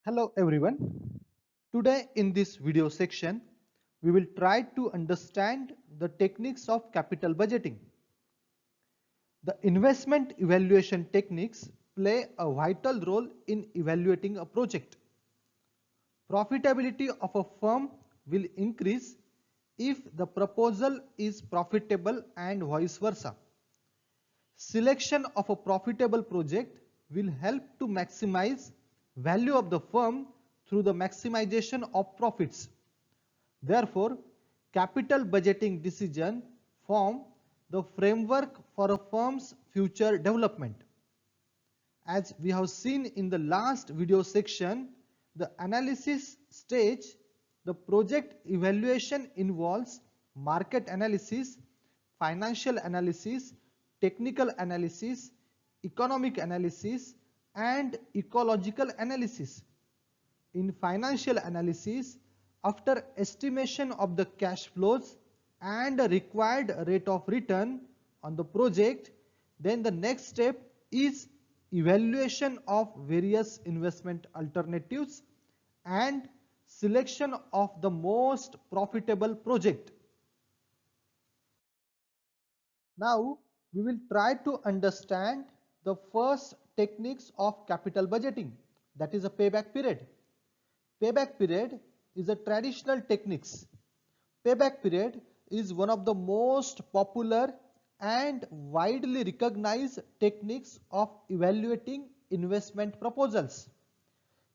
Hello everyone. Today in this video section, we will try to understand the techniques of capital budgeting. The investment evaluation techniques play a vital role in evaluating a project. Profitability of a firm will increase if the proposal is profitable and vice versa. Selection of a profitable project will help to maximize value of the firm through the maximization of profits. Therefore, capital budgeting decisions form the framework for a firm's future development. As we have seen in the last video section, the analysis stage, the project evaluation involves market analysis, financial analysis, technical analysis, economic analysis, and ecological analysis. In financial analysis, after estimation of the cash flows and a required rate of return on the project, then the next step is evaluation of various investment alternatives and selection of the most profitable project. Now we will try to understand the first techniques of capital budgeting, that is a payback period. Payback period is a traditional techniques. Payback period is one of the most popular and widely recognized techniques of evaluating investment proposals.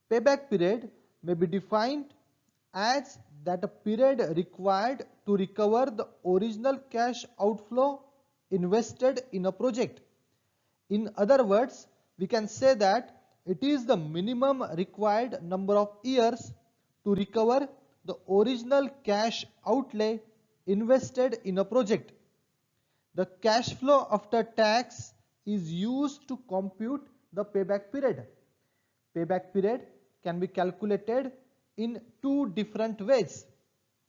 Payback period may be defined as that a period required to recover the original cash outflow invested in a project. In other words, we can say that it is the minimum required number of years to recover the original cash outlay invested in a project. The cash flow after tax is used to compute the payback period. Payback period can be calculated in two different ways.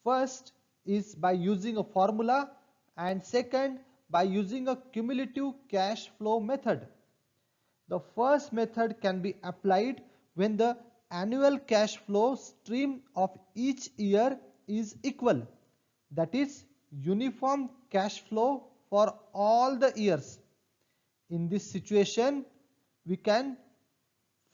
First is by using a formula, and second by using a cumulative cash flow method. The first method can be applied when the annual cash flow stream of each year is equal, that is uniform cash flow for all the years. In this situation, we can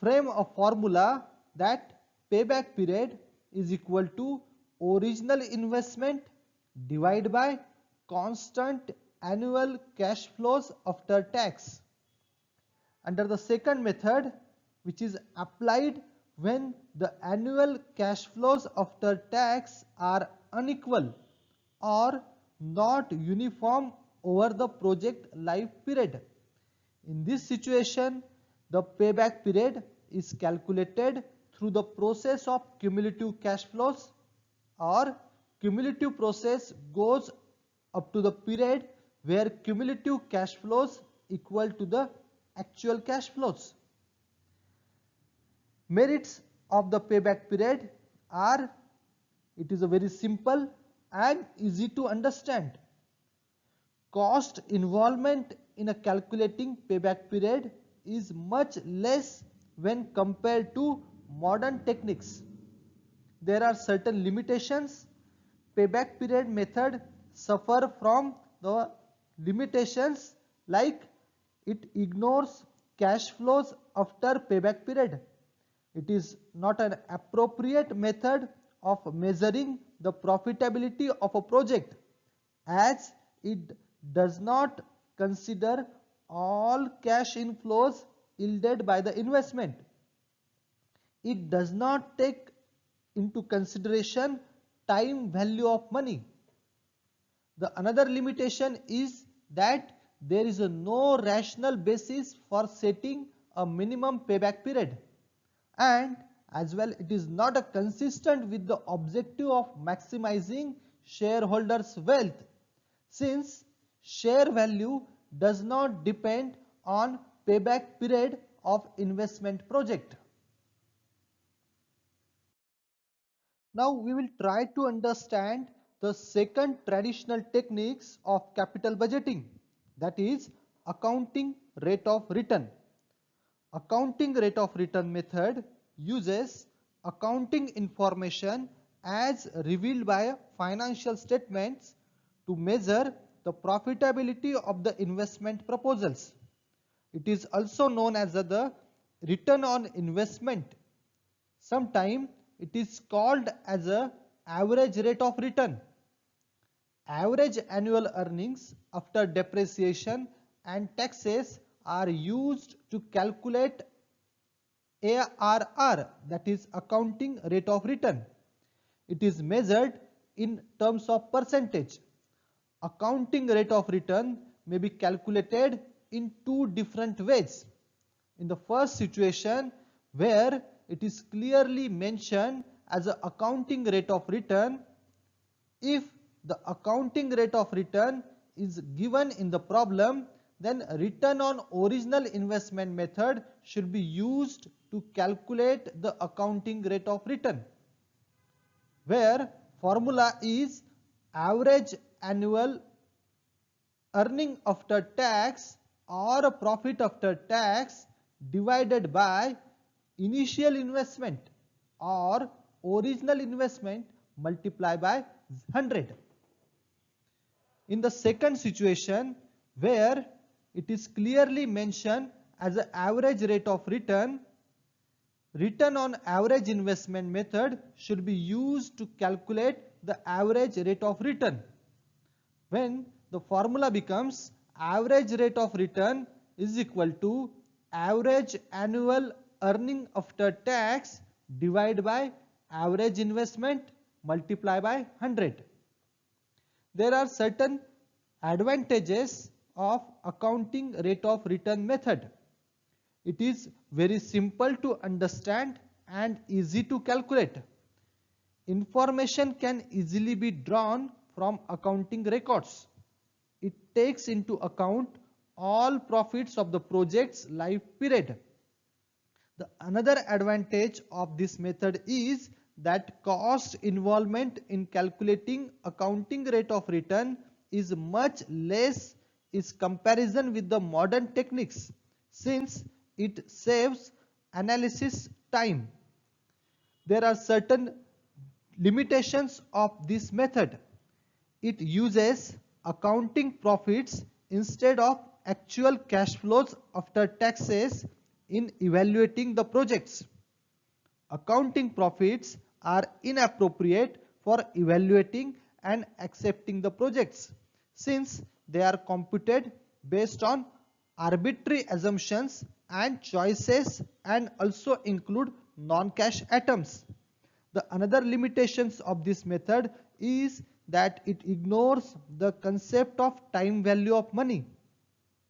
frame a formula that payback period is equal to original investment divided by constant annual cash flows after tax. Under the second method, which is applied when the annual cash flows after tax are unequal or not uniform over the project life period. In this situation, the payback period is calculated through the process of cumulative cash flows, or cumulative process goes up to the period where cumulative cash flows equal to the actual cash flows. Merits of the payback period are, it is a very simple and easy to understand. Cost involvement in a calculating payback period is much less when compared to modern techniques. There are certain limitations. Payback period method suffer from the limitations like it ignores cash flows after payback period. It is not an appropriate method of measuring the profitability of a project, as it does not consider all cash inflows yielded by the investment. It does not take into consideration time value of money. The another limitation is that there is no rational basis for setting a minimum payback period, and as well it is not a consistent with the objective of maximizing shareholders' wealth, since share value does not depend on payback period of investment project. Now we will try to understand the second traditional techniques of capital budgeting, that is accounting rate of return. Accounting rate of return method uses accounting information as revealed by financial statements to measure the profitability of the investment proposals. It is also known as the return on investment. Sometimes it is called as a average rate of return. Average annual earnings after depreciation and taxes are used to calculate ARR, that is accounting rate of return. It is measured in terms of percentage. Accounting rate of return may be calculated in two different ways. In the first situation, where it is clearly mentioned as an accounting rate of return, if the accounting rate of return is given in the problem, then return on original investment method should be used to calculate the accounting rate of return, where formula is average annual earning after tax or profit after tax divided by initial investment or original investment multiplied by 100. In the second situation, where it is clearly mentioned as an average rate of return, return on average investment method should be used to calculate the average rate of return, when the formula becomes average rate of return is equal to average annual earning after tax divided by average investment multiplied by 100. There are certain advantages of accounting rate of return method. It is very simple to understand and easy to calculate. Information can easily be drawn from accounting records. It takes into account all profits of the project's life period. The another advantage of this method is that cost involvement in calculating accounting rate of return is much less in comparison with the modern techniques, since it saves analysis time. There are certain limitations of this method. It uses accounting profits instead of actual cash flows after taxes in evaluating the projects. Accounting profits are inappropriate for evaluating and accepting the projects, since they are computed based on arbitrary assumptions and choices and also include non-cash items. The another limitations of this method is that it ignores the concept of time value of money.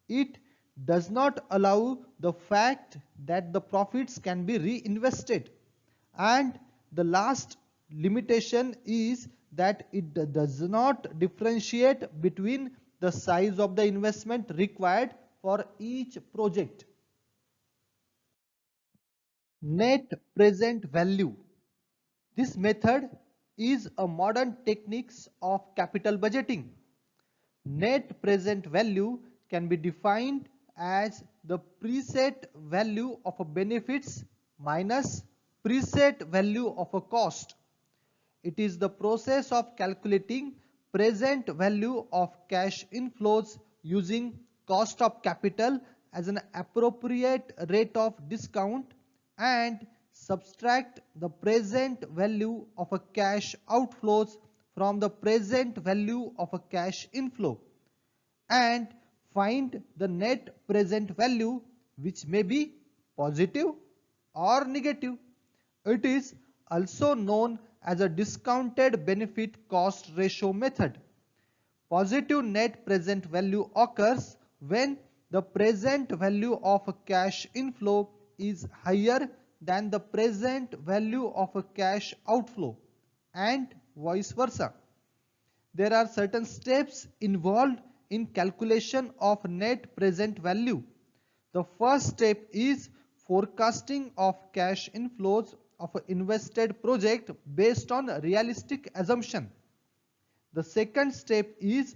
It does not allow the fact that the profits can be reinvested. And the last limitation is that it does not differentiate between the size of the investment required for each project. Net present value. This method is a modern techniques of capital budgeting. Net present value can be defined as the preset value of a benefits minus preset value of a cost. It is the process of calculating present value of cash inflows using cost of capital as an appropriate rate of discount and subtract the present value of a cash outflows from the present value of a cash inflow and find the net present value, which may be positive or negative. It is also known as a discounted benefit cost ratio method. Positive net present value occurs when the present value of a cash inflow is higher than the present value of a cash outflow and vice versa. There are certain steps involved in calculation of net present value. The first step is forecasting of cash inflows of an invested project based on realistic assumption. The second step is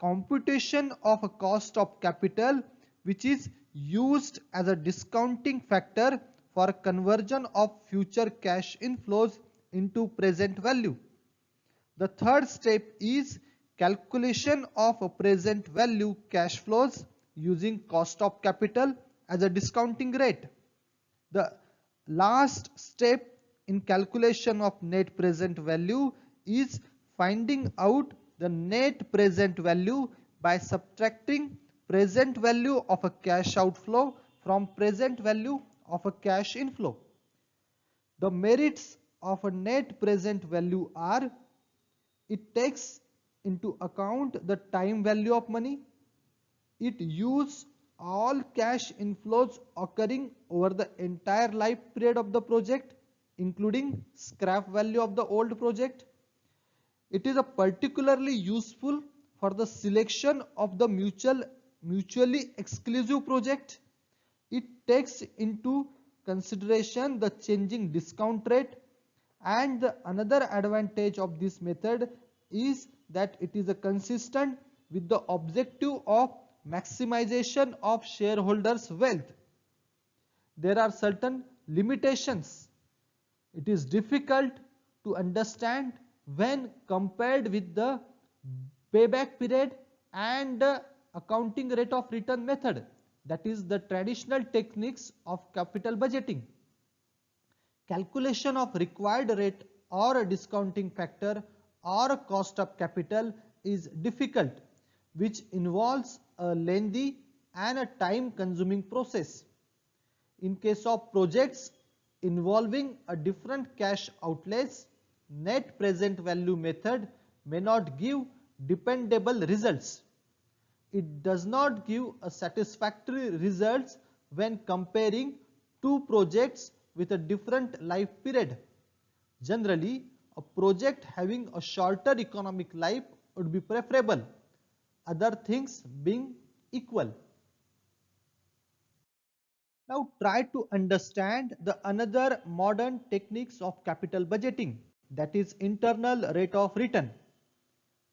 computation of a cost of capital, which is used as a discounting factor for conversion of future cash inflows into present value. The third step is calculation of a present value cash flows using cost of capital as a discounting rate. The last step in calculation of net present value is finding out the net present value by subtracting present value of a cash outflow from present value of a cash inflow. The merits of a net present value are: it takes into account the time value of money, it uses all cash inflows occurring over the entire life period of the project, including scrap value of the old project. It is a particularly useful for the selection of the mutually exclusive project. It takes into consideration the changing discount rate, and the another advantage of this method is that it is consistent with the objective of maximization of shareholders' wealth. There are certain limitations. It is difficult to understand when compared with the payback period and the accounting rate of return method, that is the traditional techniques of capital budgeting. Calculation of required rate or a discounting factor or a cost of capital is difficult, which involves a lengthy and a time consuming process. In case of projects involving a different cash outlays, net present value method may not give dependable results. It does not give a satisfactory results when comparing two projects with a different life period. Generally, a project having a shorter economic life would be preferable, other things being equal. Now try to understand the another modern techniques of capital budgeting, that is internal rate of return.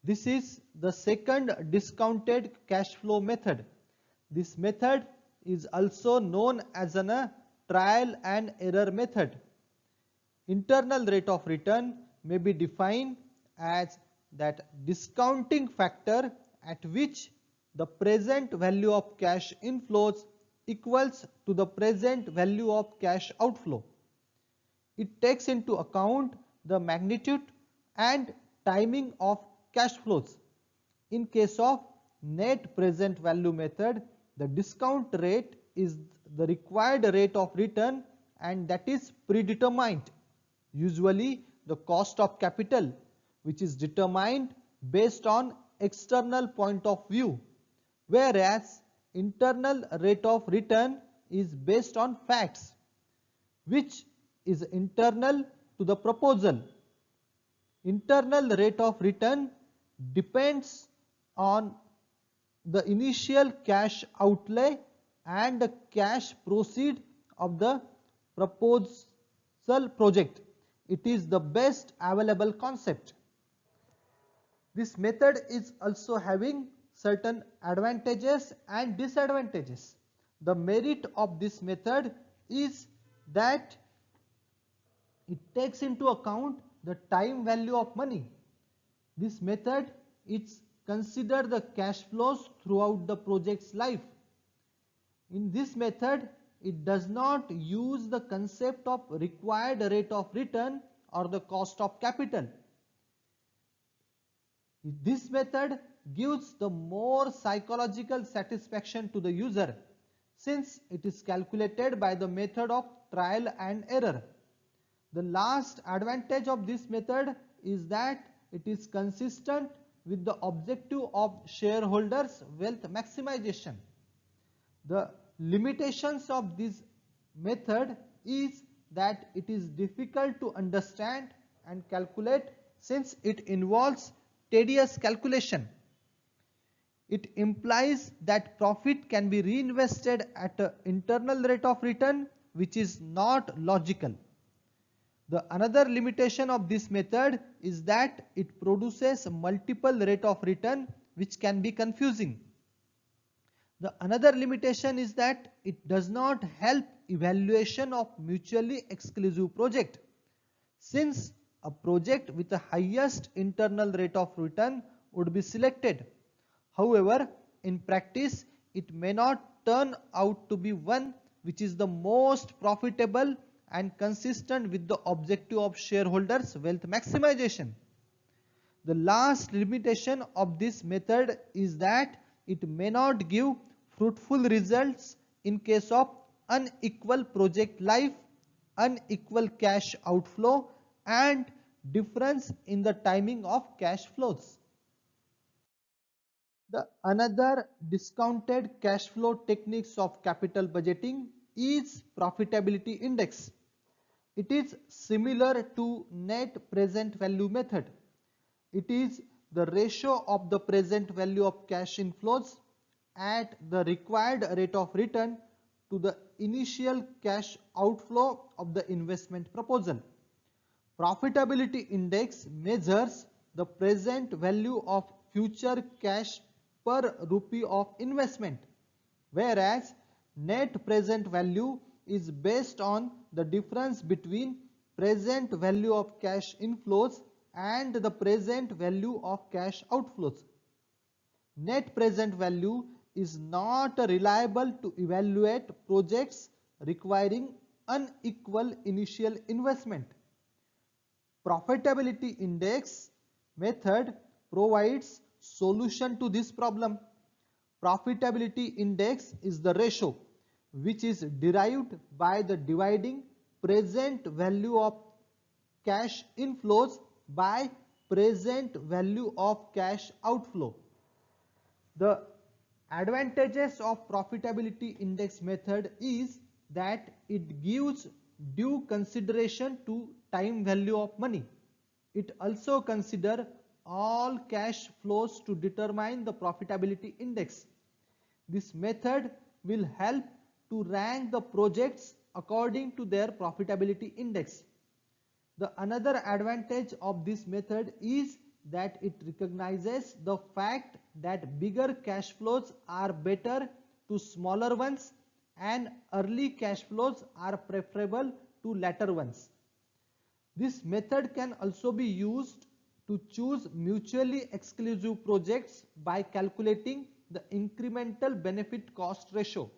This is the second discounted cash flow method. This method is also known as a trial and error method. Internal rate of return may be defined as that discounting factor at which the present value of cash inflows equals to the present value of cash outflow. It takes into account the magnitude and timing of cash flows. In case of net present value method, the discount rate is the required rate of return, and that is predetermined, usually the cost of capital, which is determined based on external point of view, whereas internal rate of return is based on facts, which is internal to the proposal. Internal rate of return depends on the initial cash outlay and the cash proceed of the proposal project. It is the best available concept. This method is also having certain advantages and disadvantages. The merit of this method is that it takes into account the time value of money. This method is consider the cash flows throughout the project's life. In this method, it does not use the concept of required rate of return or the cost of capital. This method gives the more psychological satisfaction to the user, since it is calculated by the method of trial and error. The last advantage of this method is that it is consistent with the objective of shareholders' wealth maximization. The limitations of this method is that it is difficult to understand and calculate, since it involves tedious calculation. It implies that profit can be reinvested at an internal rate of return, which is not logical. The another limitation of this method is that it produces multiple rate of return, which can be confusing. The another limitation is that it does not help evaluation of mutually exclusive project. Since a project with the highest internal rate of return would be selected. However, in practice, it may not turn out to be one which is the most profitable and consistent with the objective of shareholders' wealth maximization. The last limitation of this method is that it may not give fruitful results in case of unequal project life, unequal cash outflow, and difference in the timing of cash flows. The another discounted cash flow techniques of capital budgeting is profitability index. It is similar to net present value method. It is the ratio of the present value of cash inflows at the required rate of return to the initial cash outflow of the investment proposal. Profitability index measures the present value of future cash per rupee of investment, whereas net present value is based on the difference between present value of cash inflows and the present value of cash outflows. Net present value is not reliable to evaluate projects requiring unequal initial investment. Profitability index method provides solution to this problem. Profitability index is the ratio which is derived by the dividing present value of cash inflows by present value of cash outflow. The advantages of profitability index method is that it gives due consideration to time value of money. It also considers all cash flows to determine the profitability index. This method will help to rank the projects according to their profitability index. The another advantage of this method is that it recognizes the fact that bigger cash flows are better to smaller ones and early cash flows are preferable to later ones. This method can also be used to choose mutually exclusive projects by calculating the incremental benefit cost ratio.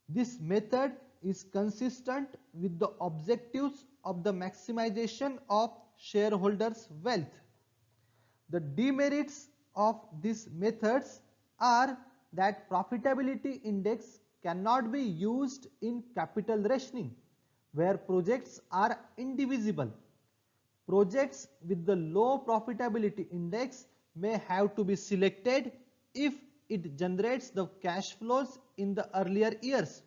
This method is consistent with the objectives of the maximization of shareholders' wealth. The demerits of these methods are that profitability index cannot be used in capital rationing, where projects are indivisible. Projects with the low profitability index may have to be selected if it generates the cash flows in the earlier years,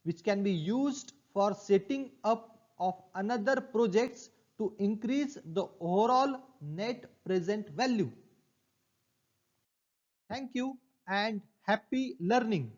which can be used for setting up of another projects to increase the overall net present value. Thank you and happy learning.